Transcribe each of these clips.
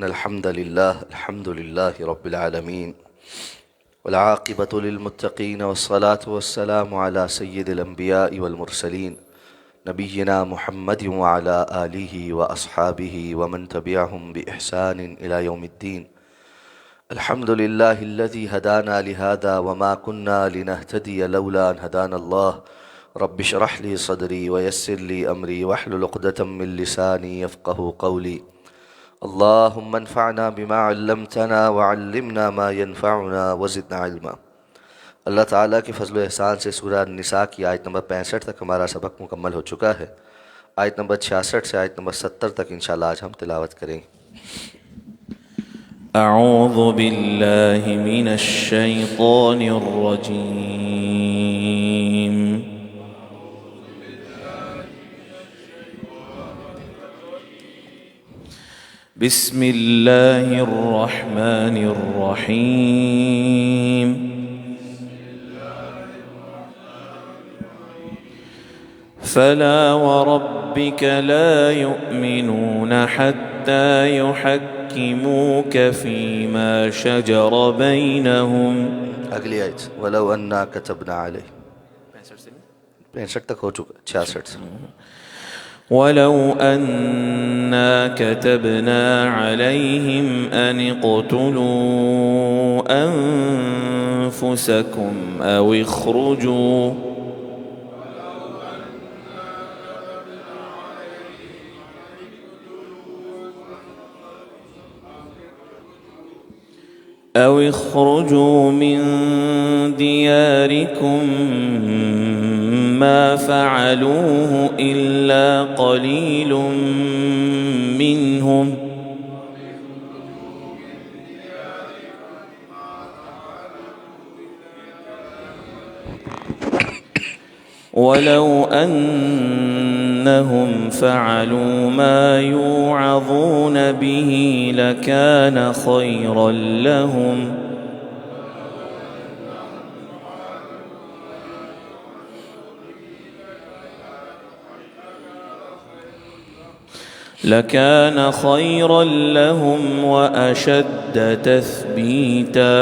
إن الحمد لله رب العالمين والعاقبة للمتقين والصلاة والسلام على سيد الأنبياء والمرسلين نبينا محمد وعلى آله وأصحابه ومن تبعهم بإحسان إلى يوم الدين. الحمد لله الذي هدانا لهذا وما كنا لنهتدي لولا أن هدانا الله. رب اشرح لي صدري ويسر لي أمري واحلل عقدة من لساني يفقه قولي. اللهم انفعنا بما علمتنا وعلمنا ما ينفعنا وزدنا علما. اللہ تعالیٰ کے فضل و احسان سے سورہ النساء کی آیت نمبر 65 تک ہمارا سبق مکمل ہو چکا ہے. آیت نمبر 66 سے آیت نمبر 70 تک انشاءاللہ آج ہم تلاوت کریں. اعوذ باللہ من الشیطان الرجیم. بسم اللہ الرحمن الرحیم. فلا وربك لا يؤمنون حتى يحكموك فيما شجر بينهم. اگلی آیت ولو انا كتبنا علیہ 65 تک ہو چکا 66 سے. ولو أنا كتبنا عليهم أن اقتلوا أنفسكم أو اخرجوا من دياركم ما فعلوه إلا قليل منهم ولو أنهم فعلوا ما يوعظون به لكان خيرا لهم وأشد تثبيتا.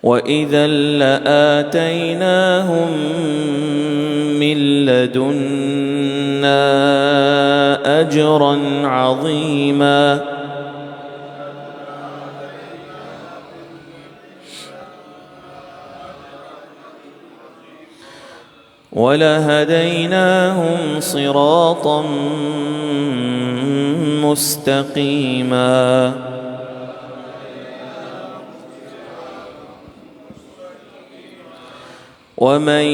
وإذا لآتيناهم من لدنا أجرا عظيما. ولهديناهم صراطا مستقيما. ومن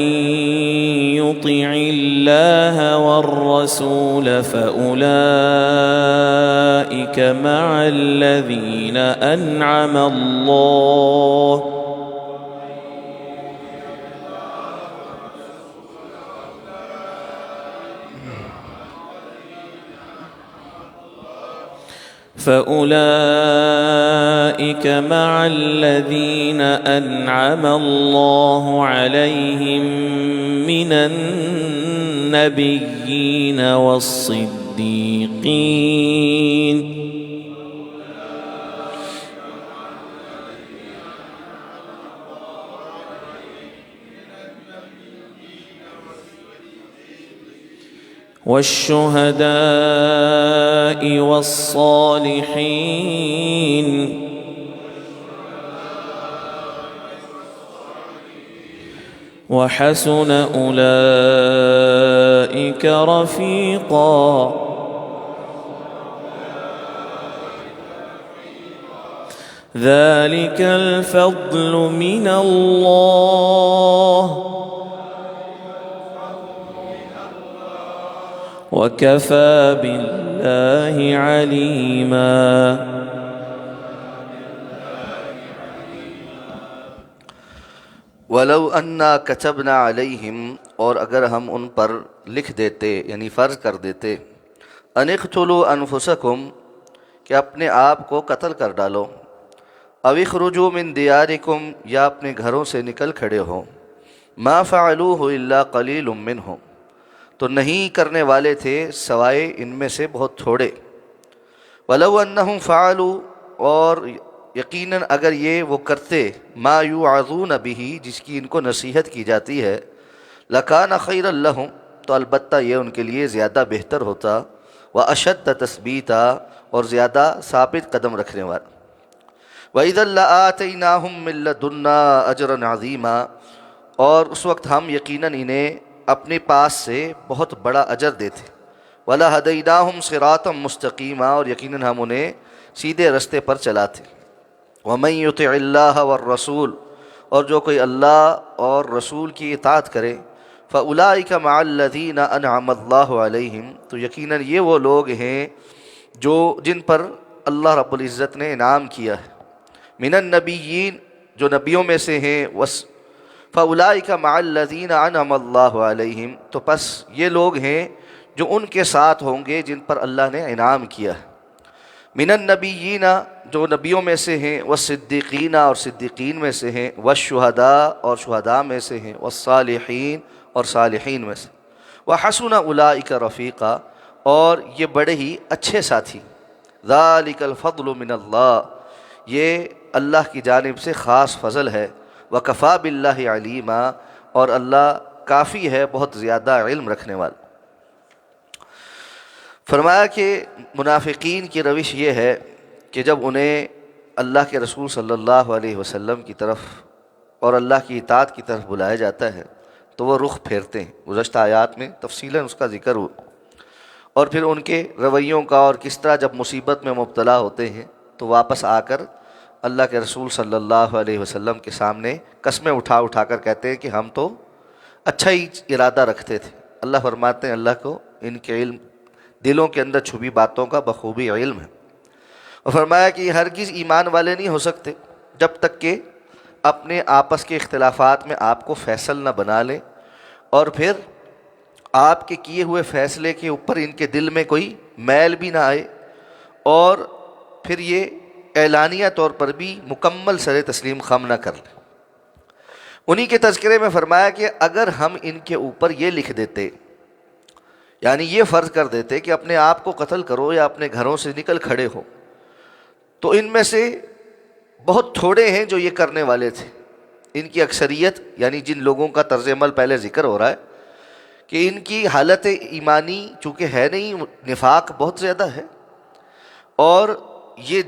يطع الله والرسول فأولئك مع الذين أنعم الله أنعم الله عليهم من النبيين والصديقين والشهداء والصالحين وحسن أولئك رفيقا. ذلك الفضل من الله وكفى بالله عليما. ولو انا كتبنا علیہم، اور اگر ہم ان پر لکھ دیتے یعنی فرض کر دیتے، ان اقتلوا انفسکم کہ اپنے آپ کو قتل کر ڈالو، او اخرجوا من دیارکم یا اپنے گھروں سے نکل کھڑے ہو، ما فعلوه الا قلیل منہم تو نہیں کرنے والے تھے سوائے ان میں سے بہت تھوڑے۔ وَلَوْ أَنَّهُمْ فَعَلُوا، اور یقیناً اگر یہ وہ کرتے ما یوعظون بہ، جس کی ان کو نصیحت کی جاتی ہے، لَكَانَ خَيْرًا لَهُمْ، تو البتہ یہ ان کے لیے زیادہ بہتر ہوتا، وَأَشَدَّ تَثْبِيتًا، اور زیادہ ثابت قدم رکھنے والا۔ وَإِذًا لَآتَيْنَاهُم مِّن لَّدُنَّا أَجْرًا عَظِيمًا، اور اس وقت ہم یقیناً انہیں اپنے پاس سے بہت بڑا اجر دیتے۔ وَلَهَدَيْنَاهُمْ صِرَاطًا مُسْتَقِيمًا، اور یقیناً ہم انہیں سیدھے رستے پر چلاتے۔ وَمَن يُطِعِ اللَّهَ وَالرَّسُولَ، اور جو کوئی اللہ اور رسول کی اطاعت کرے، فَأُولَٰئِكَ مَعَ الَّذِينَ أَنْعَمَ اللَّهُ عَلَيْهِمْ، تو یقیناً یہ وہ لوگ ہیں جو جن پر اللہ رب العزت نے انعام کیا ہے، من النبیین، جو نبیوں میں سے ہیں، فَأُولَٰئِكَ مَعَ الَّذِينَ أَنْعَمَ اللَّهُ عَلَيْهِمْ، تو پس یہ لوگ ہیں جو ان کے ساتھ ہوں گے جن پر اللہ نے انعام کیا ہے، من النبیین، جو نبیوں میں سے ہیں، والصدیقین، اور صدیقین میں سے ہیں، والشہداء، اور شہداء میں سے ہیں، والصالحین، اور صالحین میں سے، وحسن اولئک رفیقا، اور یہ بڑے ہی اچھے ساتھی۔ ذالک الفضل من اللہ، یہ اللہ کی جانب سے خاص فضل ہے۔ وکفی باللہ علیما، اور اللہ کافی ہے بہت زیادہ علم رکھنے والا۔ فرمایا کہ منافقین کی روش یہ ہے کہ جب انہیں اللہ کے رسول صلی اللہ علیہ وسلم کی طرف اور اللہ کی اطاعت کی طرف بلایا جاتا ہے تو وہ رخ پھیرتے ہیں۔ گزشتہ آیات میں تفصیلاً اس کا ذکر ہوا، اور پھر ان کے رویوں کا، اور کس طرح جب مصیبت میں مبتلا ہوتے ہیں تو واپس آ کر اللہ کے رسول صلی اللہ علیہ وسلم کے سامنے قسمیں اٹھا اٹھا کر کہتے ہیں کہ ہم تو اچھا ہی ارادہ رکھتے تھے۔ اللہ فرماتے ہیں اللہ کو ان کے علم، دلوں کے اندر چھپی باتوں کا بخوبی علم ہے۔ اور فرمایا کہ یہ ہرگز ایمان والے نہیں ہو سکتے جب تک کہ اپنے آپس کے اختلافات میں آپ کو فیصل نہ بنا لیں، اور پھر آپ کے کیے ہوئے فیصلے کے اوپر ان کے دل میں کوئی میل بھی نہ آئے، اور پھر یہ اعلانیہ طور پر بھی مکمل سر تسلیم خم نہ کر لیں۔ انہی کے تذکرے میں فرمایا کہ اگر ہم ان کے اوپر یہ لکھ دیتے، یعنی یہ فرض کر دیتے کہ اپنے آپ کو قتل کرو یا اپنے گھروں سے نکل کھڑے ہو، تو ان میں سے بہت تھوڑے ہیں جو یہ کرنے والے تھے۔ ان کی اکثریت، یعنی جن لوگوں کا طرز عمل پہلے ذکر ہو رہا ہے کہ ان کی حالت ایمانی چونکہ ہے نہیں، نفاق بہت زیادہ ہے، اور یہ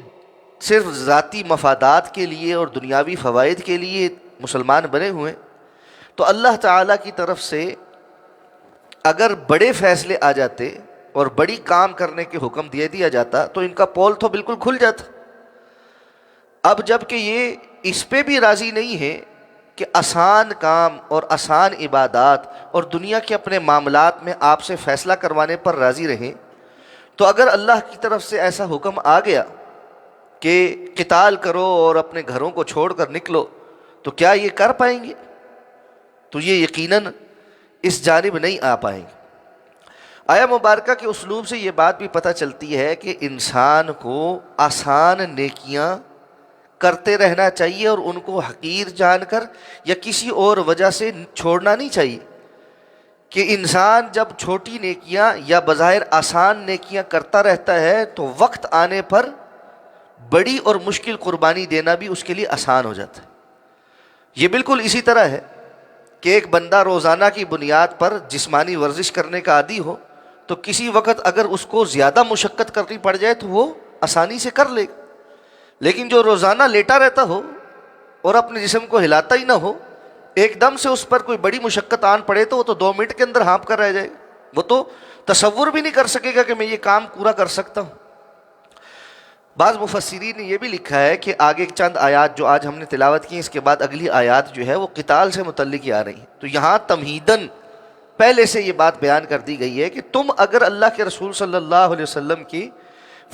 صرف ذاتی مفادات کے لیے اور دنیاوی فوائد کے لیے مسلمان بنے ہوئے، تو اللہ تعالیٰ کی طرف سے اگر بڑے فیصلے آ جاتے اور بڑی کام کرنے کے حکم دیا جاتا تو ان کا پول تو بالکل کھل جاتا۔ اب جب کہ یہ اس پہ بھی راضی نہیں ہے کہ آسان کام اور آسان عبادات اور دنیا کے اپنے معاملات میں آپ سے فیصلہ کروانے پر راضی رہیں، تو اگر اللہ کی طرف سے ایسا حکم آ گیا کہ قتال کرو اور اپنے گھروں کو چھوڑ کر نکلو، تو کیا یہ کر پائیں گے؟ تو یہ یقیناً اس جانب نہیں آ پائیں گے۔ آیا مبارکہ کے اسلوب سے یہ بات بھی پتہ چلتی ہے کہ انسان کو آسان نیکیاں کرتے رہنا چاہیے اور ان کو حقیر جان کر یا کسی اور وجہ سے چھوڑنا نہیں چاہیے، کہ انسان جب چھوٹی نیکیاں یا بظاہر آسان نیکیاں کرتا رہتا ہے تو وقت آنے پر بڑی اور مشکل قربانی دینا بھی اس کے لیے آسان ہو جاتا ہے۔ یہ بالکل اسی طرح ہے کہ ایک بندہ روزانہ کی بنیاد پر جسمانی ورزش کرنے کا عادی ہو تو کسی وقت اگر اس کو زیادہ مشقت کرنی پڑ جائے تو وہ آسانی سے کر لے گا، لیکن جو روزانہ لیٹا رہتا ہو اور اپنے جسم کو ہلاتا ہی نہ ہو، ایک دم سے اس پر کوئی بڑی مشقت آن پڑے تو وہ تو 2 منٹ کے اندر ہانپ کر رہ جائے گا، وہ تو تصور بھی نہیں کر سکے گا کہ میں یہ کام پورا کر سکتا ہوں۔ بعض مفسرین نے یہ بھی لکھا ہے کہ آگے چند آیات جو آج ہم نے تلاوت کی، اس کے بعد اگلی آیات جو ہے وہ قتال سے متعلق ہی آ رہی ہیں، تو یہاں تمہیداً پہلے سے یہ بات بیان کر دی گئی ہے کہ تم اگر اللہ کے رسول صلی اللہ علیہ وسلم کی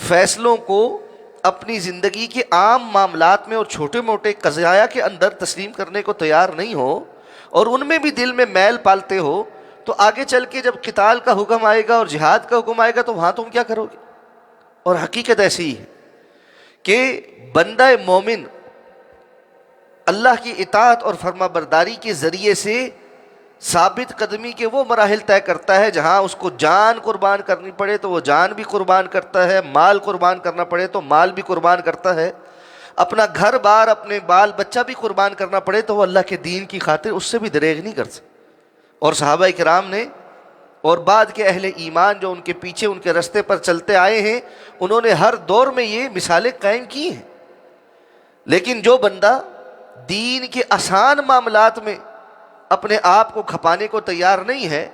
فیصلوں کو اپنی زندگی کے عام معاملات میں اور چھوٹے موٹے قضایا کے اندر تسلیم کرنے کو تیار نہیں ہو اور ان میں بھی دل میں میل پالتے ہو، تو آگے چل کے جب قتال کا حکم آئے گا اور جہاد کا حکم آئے گا تو وہاں تم کیا کرو گے؟ اور حقیقت ایسی ہی ہے کہ بندہ مومن اللہ کی اطاعت اور فرما برداری کے ذریعے سے ثابت قدمی کے وہ مراحل طے کرتا ہے جہاں اس کو جان قربان کرنی پڑے تو وہ جان بھی قربان کرتا ہے، مال قربان کرنا پڑے تو مال بھی قربان کرتا ہے، اپنا گھر بار اپنے بال بچہ بھی قربان کرنا پڑے تو وہ اللہ کے دین کی خاطر اس سے بھی دریغ نہیں کرتا۔ اور صحابہ کرام نے اور بعد کے اہل ایمان جو ان کے پیچھے ان کے رستے پر چلتے آئے ہیں، انہوں نے ہر دور میں یہ مثالیں قائم کی ہیں۔ لیکن جو بندہ دین کے آسان معاملات میں اپنے آپ کو کھپانے کو تیار نہیں ہے،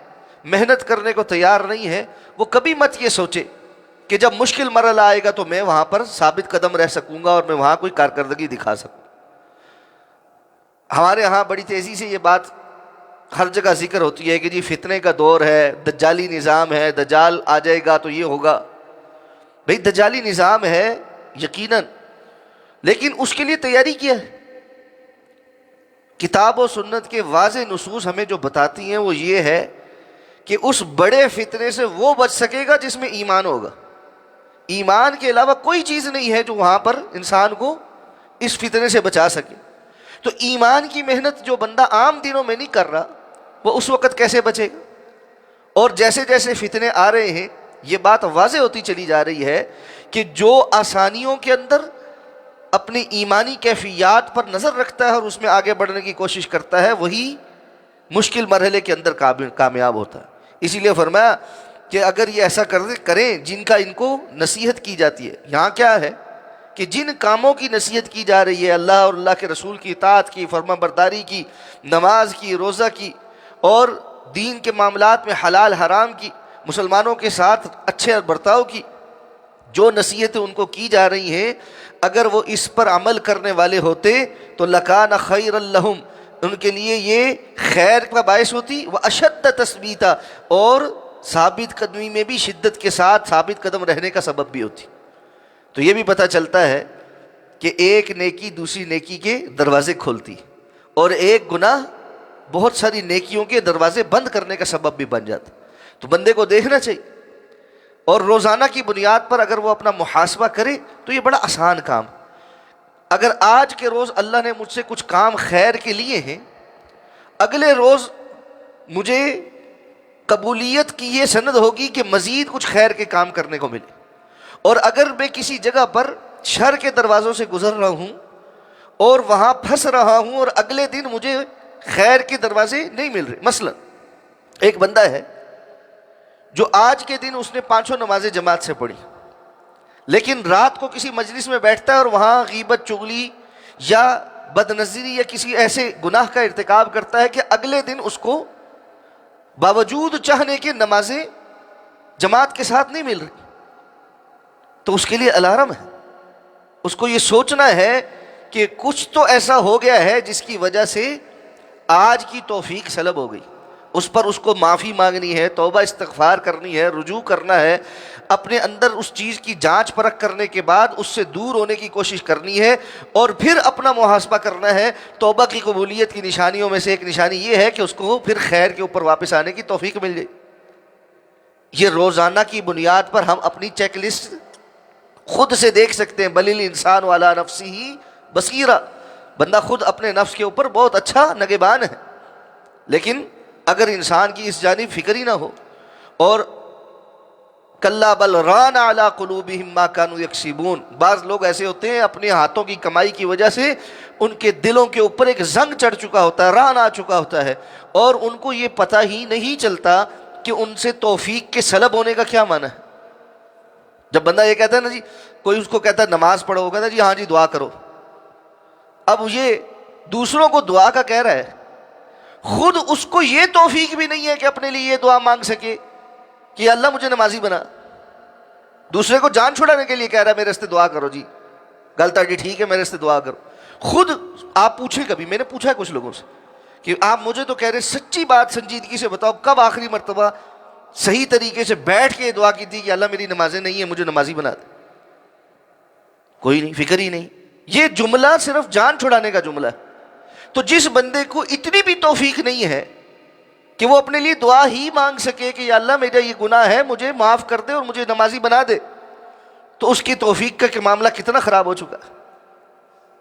محنت کرنے کو تیار نہیں ہے، وہ کبھی مت یہ سوچے کہ جب مشکل مرحلہ آئے گا تو میں وہاں پر ثابت قدم رہ سکوں گا اور میں وہاں کوئی کارکردگی دکھا سکوں۔ ہمارے ہاں بڑی تیزی سے یہ بات ہر جگہ ذکر ہوتی ہے کہ جی فتنے کا دور ہے، دجالی نظام ہے، دجال آ جائے گا تو یہ ہوگا۔ بھئی دجالی نظام ہے یقیناً، لیکن اس کے لیے تیاری کیا ہے؟ کتاب و سنت کے واضح نصوص ہمیں جو بتاتی ہیں وہ یہ ہے کہ اس بڑے فتنے سے وہ بچ سکے گا جس میں ایمان ہوگا۔ ایمان کے علاوہ کوئی چیز نہیں ہے جو وہاں پر انسان کو اس فتنے سے بچا سکے۔ تو ایمان کی محنت جو بندہ عام دنوں میں نہیں کر رہا، وہ اس وقت کیسے بچے گا؟ اور جیسے جیسے فتنے آ رہے ہیں یہ بات واضح ہوتی چلی جا رہی ہے کہ جو آسانیوں کے اندر اپنی ایمانی کیفیات پر نظر رکھتا ہے اور اس میں آگے بڑھنے کی کوشش کرتا ہے، وہی مشکل مرحلے کے اندر کامیاب ہوتا ہے۔ اسی لیے فرمایا کہ اگر یہ ایسا کریں جن کا ان کو نصیحت کی جاتی ہے۔ یہاں کیا ہے کہ جن کاموں کی نصیحت کی جا رہی ہے، اللہ اور اللہ کے رسول کی اطاعت کی، فرما برداری کی، نماز کی، روزہ کی، اور دین کے معاملات میں حلال حرام کی، مسلمانوں کے ساتھ اچھے برتاؤ کی، جو نصیحتیں ان کو کی جا رہی ہیں، اگر وہ اس پر عمل کرنے والے ہوتے تو لکان خیر لہم، ان کے لیے یہ خیر کا باعث ہوتی، واشد تثبیتا، اور ثابت قدمی میں بھی شدت کے ساتھ ثابت قدم رہنے کا سبب بھی ہوتی۔ تو یہ بھی پتہ چلتا ہے کہ ایک نیکی دوسری نیکی کے دروازے کھولتی، اور ایک گناہ بہت ساری نیکیوں کے دروازے بند کرنے کا سبب بھی بن جاتا۔ تو بندے کو دیکھنا چاہیے، اور روزانہ کی بنیاد پر اگر وہ اپنا محاسبہ کرے تو یہ بڑا آسان کام۔ اگر آج کے روز اللہ نے مجھ سے کچھ کام خیر کے لیے ہیں، اگلے روز مجھے قبولیت کی یہ سند ہوگی کہ مزید کچھ خیر کے کام کرنے کو ملے، اور اگر میں کسی جگہ پر شر کے دروازوں سے گزر رہا ہوں اور وہاں پھنس رہا ہوں اور اگلے دن مجھے خیر کے دروازے نہیں مل رہے، مثلا ایک بندہ ہے جو آج کے دن اس نے 5 نمازیں جماعت سے پڑھی، لیکن رات کو کسی مجلس میں بیٹھتا ہے اور وہاں غیبت، چغلی یا بد نظری یا کسی ایسے گناہ کا ارتکاب کرتا ہے کہ اگلے دن اس کو باوجود چاہنے کے نمازیں جماعت کے ساتھ نہیں مل رہی۔ تو اس کے لیے الارم ہے، اس کو یہ سوچنا ہے کہ کچھ تو ایسا ہو گیا ہے جس کی وجہ سے آج کی توفیق سلب ہو گئی۔ اس پر اس کو معافی مانگنی ہے، توبہ استغفار کرنی ہے، رجوع کرنا ہے، اپنے اندر اس چیز کی جانچ پرکھ کرنے کے بعد اس سے دور ہونے کی کوشش کرنی ہے، اور پھر اپنا محاسبہ کرنا ہے۔ توبہ کی قبولیت کی نشانیوں میں سے ایک نشانی یہ ہے کہ اس کو پھر خیر کے اوپر واپس آنے کی توفیق مل جائے۔ یہ روزانہ کی بنیاد پر ہم اپنی چیک لسٹ خود سے دیکھ سکتے ہیں۔ بل الانسان علی نفسہ بصیرہ، بندہ خود اپنے نفس کے اوپر بہت اچھا نگہبان ہے، لیکن اگر انسان کی اس جانب فکر ہی نہ ہو، اور کلا بل ران علی قلوبہم ما کانوا یکسبون، بعض لوگ ایسے ہوتے ہیں اپنے ہاتھوں کی کمائی کی وجہ سے ان کے دلوں کے اوپر ایک زنگ چڑھ چکا ہوتا ہے، ران آ چکا ہوتا ہے، اور ان کو یہ پتہ ہی نہیں چلتا کہ ان سے توفیق کے سلب ہونے کا کیا معنی ہے۔ جب بندہ یہ کہتا ہے نا جی، کوئی اس کو کہتا ہے نماز پڑھو، وہ کہتا ہے جی ہاں جی دعا کرو، اب یہ دوسروں کو دعا کا کہہ رہا ہے، خود اس کو یہ توفیق بھی نہیں ہے کہ اپنے لیے یہ دعا مانگ سکے کہ اللہ مجھے نمازی بنا، دوسرے کو جان چھڑانے کے لیے کہہ رہا ہے میرے راستے دعا کرو، جی غلط ہے جی ٹھیک ہے میرے راستے دعا کرو۔ خود آپ پوچھیں، کبھی میں نے پوچھا ہے کچھ لوگوں سے کہ آپ مجھے تو کہہ رہے سچی بات سنجیدگی سے بتاؤ کب آخری مرتبہ صحیح طریقے سے بیٹھ کے دعا کی تھی کہ اللہ میری نمازیں نہیں ہیں مجھے نمازی بنا دے؟ کوئی نہیں، فکر ہی نہیں۔ یہ جملہ صرف جان چھڑانے کا جملہ ہے۔ تو جس بندے کو اتنی بھی توفیق نہیں ہے کہ وہ اپنے لیے دعا ہی مانگ سکے کہ یا اللہ میرا یہ گناہ ہے مجھے معاف کر دے اور مجھے نمازی بنا دے، تو اس کی توفیق کا معاملہ کتنا خراب ہو چکا ہے،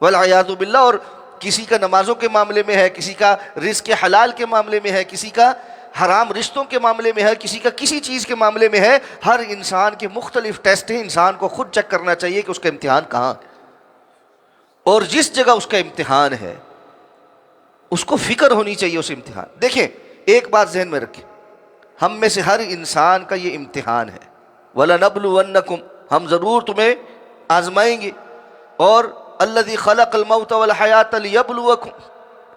والعیاذ باللہ۔ اور کسی کا نمازوں کے معاملے میں ہے، کسی کا رزق حلال کے معاملے میں ہے، کسی کا حرام رشتوں کے معاملے میں ہے، کسی کا کسی چیز کے معاملے میں ہے۔ ہر انسان کے مختلف ٹیسٹ ہیں، انسان کو خود چیک کرنا چاہیے کہ اس کا امتحان کہاں ہے، اور جس جگہ اس کا امتحان ہے اس کو فکر ہونی چاہیے اس امتحان۔ دیکھیں ایک بات ذہن میں رکھیں، ہم میں سے ہر انسان کا یہ امتحان ہے، وَلَنَبْلُوَنَّكُمْ، ہم ضرور تمہیں آزمائیں گے، اور الَّذِي خَلَقَ الْمَوْتَ وَالْحَيَاةَ لِيَبْلُوَكُمْ،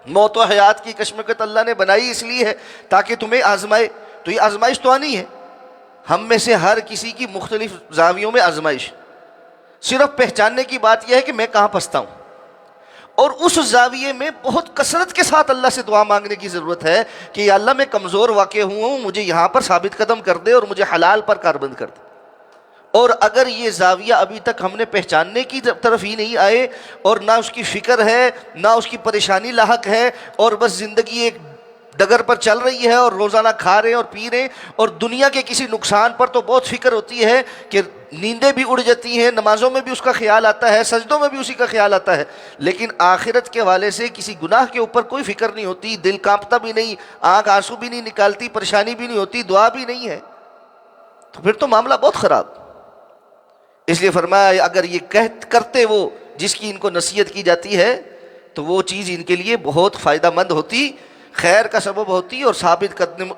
موت و حیات کی کشمکش اللہ نے بنائی اس لیے ہے تاکہ تمہیں آزمائے۔ تو یہ آزمائش تو آنی ہے، ہم میں سے ہر کسی کی مختلف زاویوں میں آزمائش، صرف پہچاننے کی بات یہ ہے کہ میں کہاں پھنستا ہوں، اور اس زاویے میں بہت کثرت کے ساتھ اللہ سے دعا مانگنے کی ضرورت ہے کہ یا اللہ میں کمزور واقع ہوں، مجھے یہاں پر ثابت قدم کر دے اور مجھے حلال پر کاربند کر دے۔ اور اگر یہ زاویہ ابھی تک ہم نے پہچاننے کی طرف ہی نہیں آئے، اور نہ اس کی فکر ہے، نہ اس کی پریشانی لاحق ہے، اور بس زندگی ایک ڈگر پر چل رہی ہے اور روزانہ کھا رہے ہیں اور پی رہے ہیں، اور دنیا کے کسی نقصان پر تو بہت فکر ہوتی ہے کہ نیندیں بھی اڑ جاتی ہیں، نمازوں میں بھی اس کا خیال آتا ہے، سجدوں میں بھی اسی کا خیال آتا ہے، لیکن آخرت کے حوالے سے کسی گناہ کے اوپر کوئی فکر نہیں ہوتی، دل کانپتا بھی نہیں، آنکھ آنسو بھی نہیں نکالتی، پریشانی بھی نہیں ہوتی، دعا بھی نہیں ہے، تو پھر تو معاملہ بہت خراب۔ اس لیے فرمایا اگر یہ کرتے وہ جس کی ان کو نصیحت کی جاتی ہے تو وہ چیز ان کے لیے بہت فائدہ مند ہوتی، خیر کا سبب ہوتی، اور ثابت قدم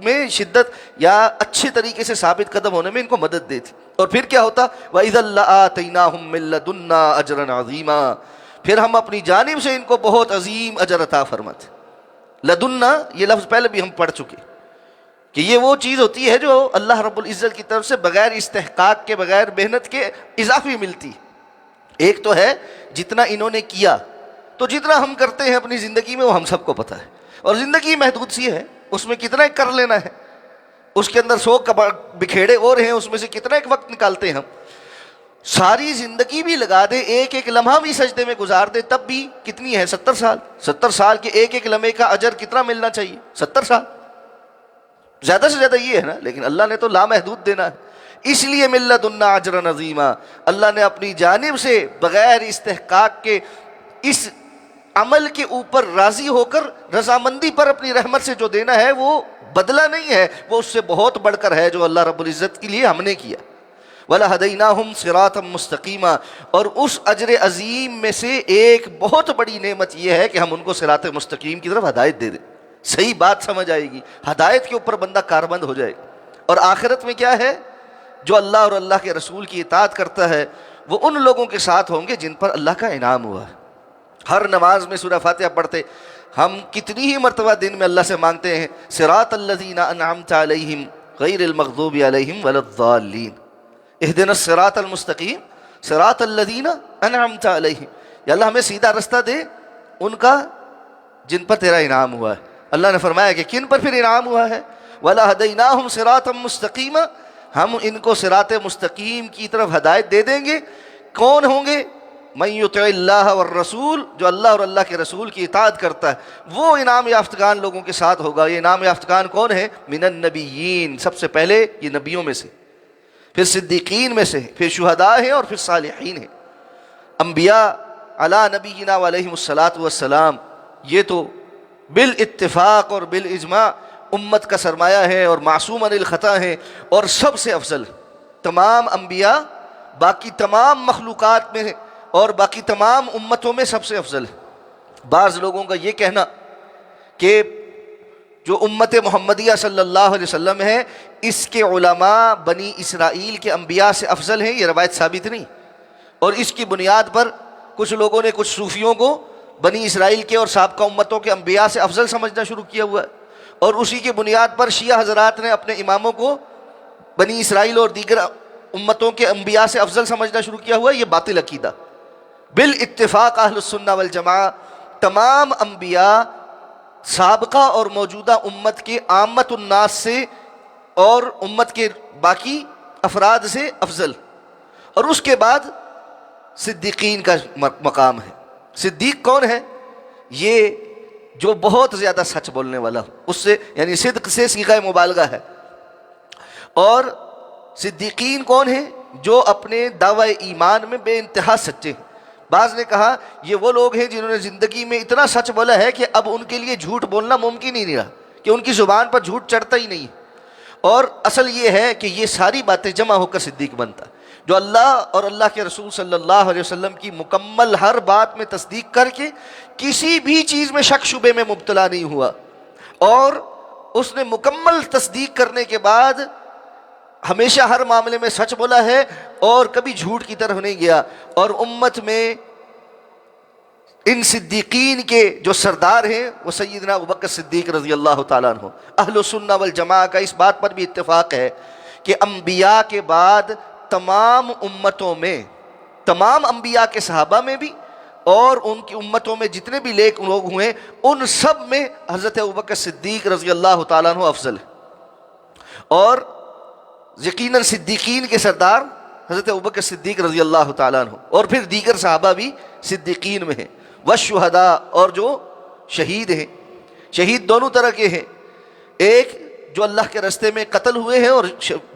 میں شدت یا اچھے طریقے سے ثابت قدم ہونے میں ان کو مدد دیتی۔ اور پھر کیا ہوتا؟ وَإِذَا لَآتَيْنَاهُم مِّن لَّدُنَّا أَجْرًا عَظِيمًا، پھر ہم اپنی جانب سے ان کو بہت عظیم اجر عطا فرماتے۔ لدنا یہ لفظ پہلے بھی ہم پڑھ چکے کہ یہ وہ چیز ہوتی ہے جو اللہ رب العزت کی طرف سے بغیر استحقاق کے، بغیر محنت کے اضافی ملتی۔ ایک تو ہے جتنا انہوں نے کیا، تو جتنا ہم کرتے ہیں اپنی زندگی میں وہ ہم سب کو پتہ ہے، اور زندگی محدود سی ہے، اس میں کتنا کر لینا ہے، اس کے اندر 100 بکھیڑے اور ہیں، اس میں سے کتنا ایک وقت نکالتے ہیں ہم۔ ساری زندگی بھی لگا دے، ایک ایک لمحہ بھی سجدے میں گزار دے، تب بھی کتنی ہے؟ 70 سال۔ 70 سال کے ایک ایک لمحے کا اجر کتنا ملنا چاہیے؟ 70 سال، زیادہ سے زیادہ یہ ہے نا، لیکن اللہ نے تو لامحدود دینا ہے۔ اس لیے من لدنا اجرا عظیما، اللہ نے اپنی جانب سے بغیر استحقاق کے اس عمل کے اوپر راضی ہو کر رضامندی پر اپنی رحمت سے جو دینا ہے وہ بدلہ نہیں ہے، وہ اس سے بہت بڑھ کر ہے جو اللہ رب العزت کے لیے ہم نے کیا۔ وَلَهَدَيْنَاهُمْ صِرَاطًا مُسْتَقِيمًا، اور اس اجر عظیم میں سے ایک بہت بڑی نعمت یہ ہے کہ ہم ان کو صراط مستقیم کی طرف ہدایت دے دیں، صحیح بات سمجھ آئے گی، ہدایت کے اوپر بندہ کاربند ہو جائے گا۔ اور آخرت میں کیا ہے؟ جو اللہ اور اللہ کے رسول کی اطاعت کرتا ہے وہ ان لوگوں کے ساتھ ہوں گے جن پر اللہ کا انعام ہوا ہے۔ ہر نماز میں سورہ فاتحہ پڑھتے ہم کتنی ہی مرتبہ دن میں اللہ سے مانگتے ہیں صراط الذین انعمت علیہم غیر المغضوب علیہم ولا الضالین، اہدنا الصراط المستقیم صراط الذین انعمت علیہم، یا اللہ ہمیں سیدھا رستہ دے ان کا جن پر تیرا انعام ہوا ہے۔ اللہ نے فرمایا کہ کن پر پھر انعام ہوا ہے؟ وَلَهَدَيْنَاهُمْ صِرَاطًا مُسْتَقِيمًا، ہم ان کو صراط مستقیم کی طرف ہدایت دے دیں گے۔ کون ہوں گے؟ مَن يُطِعِ اللَّهَ وَالرَّسُولَ، جو اللہ اور اللہ کے رسول کی اطاعت کرتا ہے وہ انعام یافتگان لوگوں کے ساتھ ہوگا۔ یہ انعام یافتگان کون ہے؟ من النبیین، سب سے پہلے یہ نبیوں میں سے، پھر صدیقین میں سے، پھر شہداء ہیں اور پھر صالحین ہیں۔ انبیاء علی نبینا علیہم الصلاۃ والسلام یہ تو بالاتفاق اور بالاجماع امت کا سرمایہ ہے اور معصوم عن الخطا ہیں، اور سب سے افضل تمام انبیاء باقی تمام مخلوقات میں اور باقی تمام امتوں میں سب سے افضل ہے۔ بعض لوگوں کا یہ کہنا کہ جو امت محمدیہ صلی اللہ علیہ وسلم ہے اس کے علماء بنی اسرائیل کے انبیاء سے افضل ہیں، یہ روایت ثابت نہیں، اور اس کی بنیاد پر کچھ لوگوں نے، کچھ صوفیوں کو بنی اسرائیل کے اور سابقہ امتوں کے انبیاء سے افضل سمجھنا شروع کیا ہوا ہے، اور اسی کی بنیاد پر شیعہ حضرات نے اپنے اماموں کو بنی اسرائیل اور دیگر امتوں کے انبیاء سے افضل سمجھنا شروع کیا ہوا ہے۔ یہ باطل عقیدہ۔ بالاتفاق اہل السنہ والجماعہ تمام انبیاء سابقہ اور موجودہ امت کے عامت الناس سے اور امت کے باقی افراد سے افضل، اور اس کے بعد صدیقین کا مقام ہے۔ صدیق کون ہے؟ یہ جو بہت زیادہ سچ بولنے والا، اس سے یعنی صدق سے صیغہ مبالغہ ہے۔ اور صدیقین کون ہیں؟ جو اپنے دعوی ایمان میں بے انتہا سچے ہیں، بعض نے کہا یہ وہ لوگ ہیں جنہوں نے زندگی میں اتنا سچ بولا ہے کہ اب ان کے لیے جھوٹ بولنا ممکن ہی نہیں رہا، کہ ان کی زبان پر جھوٹ چڑھتا ہی نہیں۔ اور اصل یہ ہے کہ یہ ساری باتیں جمع ہو کر صدیق بنتا، جو اللہ اور اللہ کے رسول صلی اللہ علیہ وسلم کی مکمل ہر بات میں تصدیق کر کے کسی بھی چیز میں شک شبے میں مبتلا نہیں ہوا، اور اس نے مکمل تصدیق کرنے کے بعد ہمیشہ ہر معاملے میں سچ بولا ہے اور کبھی جھوٹ کی طرف نہیں گیا۔ اور امت میں ان صدیقین کے جو سردار ہیں وہ سیدنا ابوبکر صدیق رضی اللہ تعالیٰ عنہ۔ اہل سنہ والجماعہ کا اس بات پر بھی اتفاق ہے کہ انبیاء کے بعد تمام امتوں میں، تمام انبیاء کے صحابہ میں بھی اور ان کی امتوں میں جتنے بھی نیک لوگ ہوئے ان سب میں حضرت ابوبکر صدیق رضی اللہ تعالیٰ عنہ افضل ہے۔ اور یقیناً صدیقین کے سردار حضرت ابوبکر صدیق رضی اللہ تعالیٰ عنہ، اور پھر دیگر صحابہ بھی صدیقین میں ہیں، والشہداء، اور جو شہید ہیں۔ شہید دونوں طرح کے ہیں، ایک جو اللہ کے راستے میں قتل ہوئے ہیں اور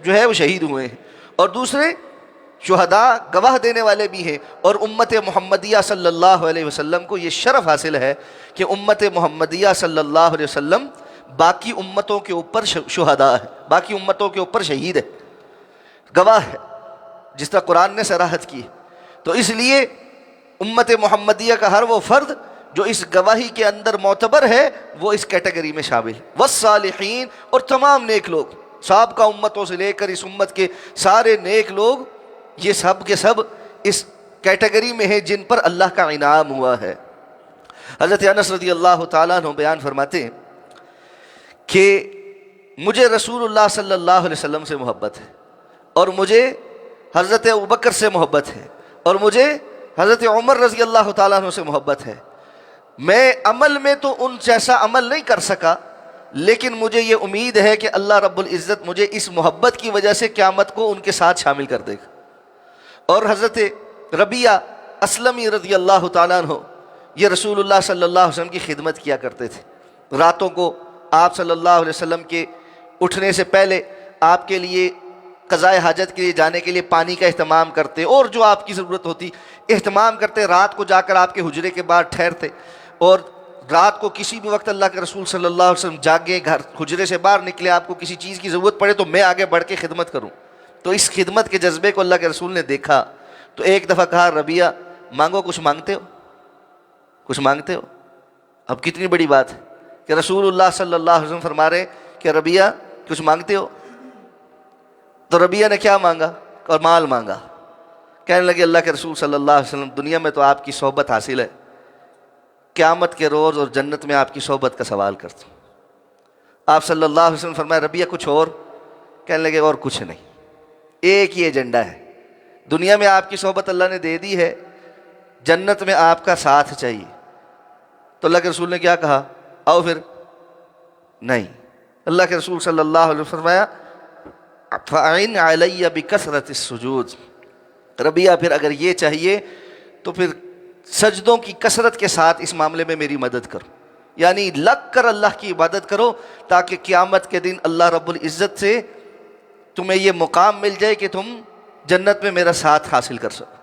جو ہے وہ شہید ہوئے ہیں، اور دوسرے شہداء گواہ دینے والے بھی ہیں۔ اور امت محمدیہ صلی اللہ علیہ وسلم کو یہ شرف حاصل ہے کہ امت محمدیہ صلی اللہ علیہ وسلم باقی امتوں کے اوپر شہداء ہے، باقی امتوں کے اوپر شہید ہے، گواہ ہے، جس طرح قرآن نے صراحت کی۔ تو اس لیے امت محمدیہ کا ہر وہ فرد جو اس گواہی کے اندر معتبر ہے وہ اس کیٹیگری میں شامل ہے۔ والصالحین، اور تمام نیک لوگ، سابقہ امتوں سے لے کر اس امت کے سارے نیک لوگ، یہ سب کے سب اس کیٹیگری میں ہیں جن پر اللہ کا انعام ہوا ہے۔ حضرت انس رضی اللہ تعالیٰ عنہ بیان فرماتے ہیں کہ مجھے رسول اللہ صلی اللہ علیہ وسلم سے محبت ہے، اور مجھے حضرت ابوبکر سے محبت ہے، اور مجھے حضرت عمر رضی اللہ تعالیٰ عنہ سے محبت ہے۔ میں عمل میں تو ان جیسا عمل نہیں کر سکا، لیکن مجھے یہ امید ہے کہ اللہ رب العزت مجھے اس محبت کی وجہ سے قیامت کو ان کے ساتھ شامل کر دے گا۔ اور حضرت ربیعہ اسلمی رضی اللہ تعالیٰ عنہ یہ رسول اللہ صلی اللہ علیہ وسلم کی خدمت کیا کرتے تھے، راتوں کو آپ صلی اللہ علیہ وسلم کے اٹھنے سے پہلے آپ کے لیے قضاء حاجت کے لیے جانے کے لیے پانی کا اہتمام کرتے، اور جو آپ کی ضرورت ہوتی اہتمام کرتے، رات کو جا کر آپ کے حجرے کے باہر ٹھہرتے، اور رات کو کسی بھی وقت اللہ کے رسول صلی اللہ علیہ وسلم جاگے، گھر حجرے سے باہر نکلے، آپ کو کسی چیز کی ضرورت پڑے تو میں آگے بڑھ کے خدمت کروں۔ تو اس خدمت کے جذبے کو اللہ کے رسول نے دیکھا تو ایک دفعہ کہا، ربیعہ مانگو، کچھ مانگتے ہو، کچھ مانگتے ہو؟ اب کتنی بڑی بات ہے کہ رسول اللہ صلی اللہ علیہ وسلم فرما رہے ہیں کہ ربیعہ کچھ مانگتے ہو؟ تو ربیعہ نے کیا مانگا؟ اور مال مانگا۔ کہنے لگے، اللہ کے رسول صلی اللہ علیہ وسلم دنیا میں تو آپ کی صحبت حاصل ہے، قیامت کے روز اور جنت میں آپ کی صحبت کا سوال کرتا ہوں۔ آپ صلی اللہ علیہ وسلم فرمایا، ربیعہ کچھ اور؟ کہنے لگے، اور کچھ نہیں، ایک ہی ایجنڈا ہے، دنیا میں آپ کی صحبت اللہ نے دے دی ہے، جنت میں آپ کا ساتھ چاہیے۔ تو اللہ کے رسول نے کیا کہا؟ آؤ پھر۔ نہیں، اللہ کے رسول صلی اللہ علیہ وسلم فرمایا، فَأَعِنْ عَلَيَّ بِكَثْرَةِ السُّجُودِ، ربیعہ پھر اگر یہ چاہیے تو پھر سجدوں کی کثرت کے ساتھ اس معاملے میں میری مدد کرو، یعنی لگ کر اللہ کی عبادت کرو، تاکہ قیامت کے دن اللہ رب العزت سے تمہیں یہ مقام مل جائے کہ تم جنت میں میرا ساتھ حاصل کر سکو۔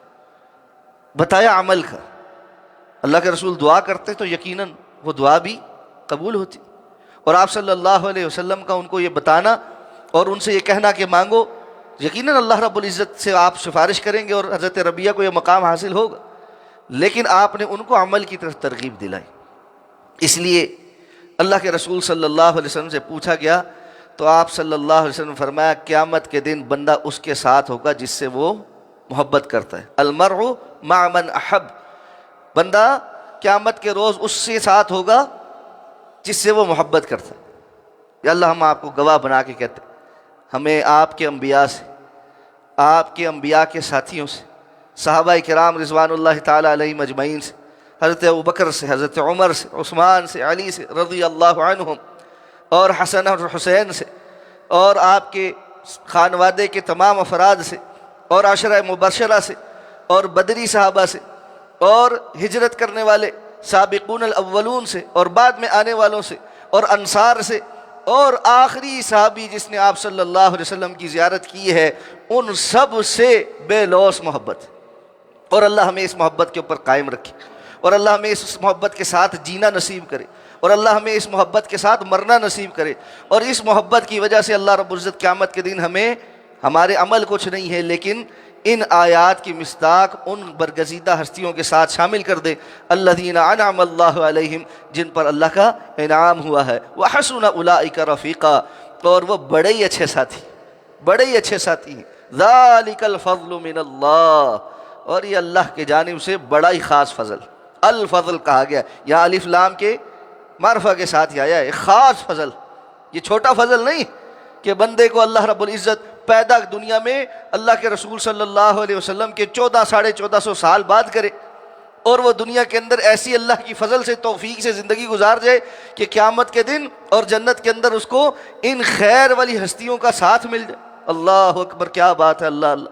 بتایا عمل کا، اللہ کے رسول دعا کرتے تو یقیناً وہ دعا بھی قبول ہوتی، اور آپ صلی اللہ علیہ وسلم کا ان کو یہ بتانا اور ان سے یہ کہنا کہ مانگو، یقیناً اللہ رب العزت سے آپ سفارش کریں گے اور حضرت ربیعہ کو یہ مقام حاصل ہوگا، لیکن آپ نے ان کو عمل کی طرف ترغیب دلائی۔ اس لیے اللہ کے رسول صلی اللہ علیہ وسلم سے پوچھا گیا تو آپ صلی اللہ علیہ وسلم نے فرمایا، قیامت کے دن بندہ اس کے ساتھ ہوگا جس سے وہ محبت کرتا ہے، المرء مع من احب، بندہ قیامت کے روز اس سے ساتھ ہوگا جس سے وہ محبت کرتا ہے۔ یا اللہ، ہم آپ کو گواہ بنا کے کہتے ہیں، ہمیں آپ کے انبیاء سے، آپ کے انبیاء کے ساتھیوں سے، صحابہ کرام رضوان اللہ تعالیٰ علیہم اجمعین سے، حضرت ابوبکر سے، حضرت عمر سے، عثمان سے، علی سے رضی اللہ عنہم، اور حسن اور حسین سے، اور آپ کے خانوادے کے تمام افراد سے، اور عشرہ مبشرہ سے، اور بدری صحابہ سے، اور ہجرت کرنے والے سابقون الاولون سے، اور بعد میں آنے والوں سے، اور انصار سے، اور آخری صحابی جس نے آپ صلی اللہ علیہ وسلم کی زیارت کی ہے، ان سب سے بے لوث محبت۔ اور اللہ ہمیں اس محبت کے اوپر قائم رکھے، اور اللہ ہمیں اس محبت کے ساتھ جینا نصیب کرے، اور اللہ ہمیں اس محبت کے ساتھ مرنا نصیب کرے، اور اس محبت کی وجہ سے اللہ رب العزت قیامت کے دن ہمیں ہمارے عمل کچھ نہیں ہے لیکن ان آیات کی مصداق ان برگزیدہ ہستیوں کے ساتھ شامل کر دے، الذین انعم اللہ علیہم، جن پر اللہ کا انعام ہوا ہے، وحسن اولئک رفیقا، اور وہ بڑے ہی اچھے ساتھی، بڑے ہی اچھے ساتھی ہیں، ذالک الفضل من اللہ، اور یہ اللہ کی جانب سے بڑا ہی خاص فضل، الفضل کہا گیا، یہاں الف لام کے معرفہ کے ساتھ ہی آیا ہے، خاص فضل، یہ چھوٹا فضل نہیں کہ بندے کو اللہ رب العزت پیدا دنیا میں اللہ کے رسول صلی اللہ علیہ وسلم کے 1400 سال بعد کرے، اور وہ دنیا کے اندر ایسی اللہ کی فضل سے توفیق سے زندگی گزار جائے کہ قیامت کے دن اور جنت کے اندر اس کو ان خیر والی ہستیوں کا ساتھ مل جائے۔ اللہ اکبر، کیا بات ہے، اللہ اللہ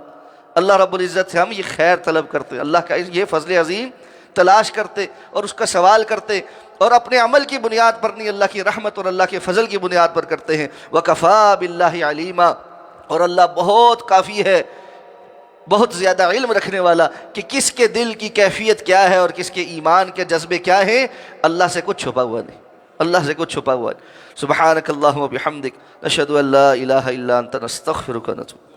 اللہ رب العزت سے ہم یہ خیر طلب کرتے، اللہ کا یہ فضل عظیم تلاش کرتے اور اس کا سوال کرتے، اور اپنے عمل کی بنیاد پر نہیں، اللہ کی رحمت اور اللہ کے فضل کی بنیاد پر کرتے ہیں۔ وَكَفَى بِاللَّهِ عَلِيمًا، اور اللہ بہت کافی ہے، بہت زیادہ علم رکھنے والا کہ کس کے دل کی کیفیت کیا ہے اور کس کے ایمان کے جذبے کیا ہیں، اللہ سے کچھ چھپا ہوا نہیں، اللہ سے کچھ چھپا ہوا نہیں۔ سبحانک اللہم و بحمدک، نشہد ان لا الہ الا انت، نستغفرک و نتوب۔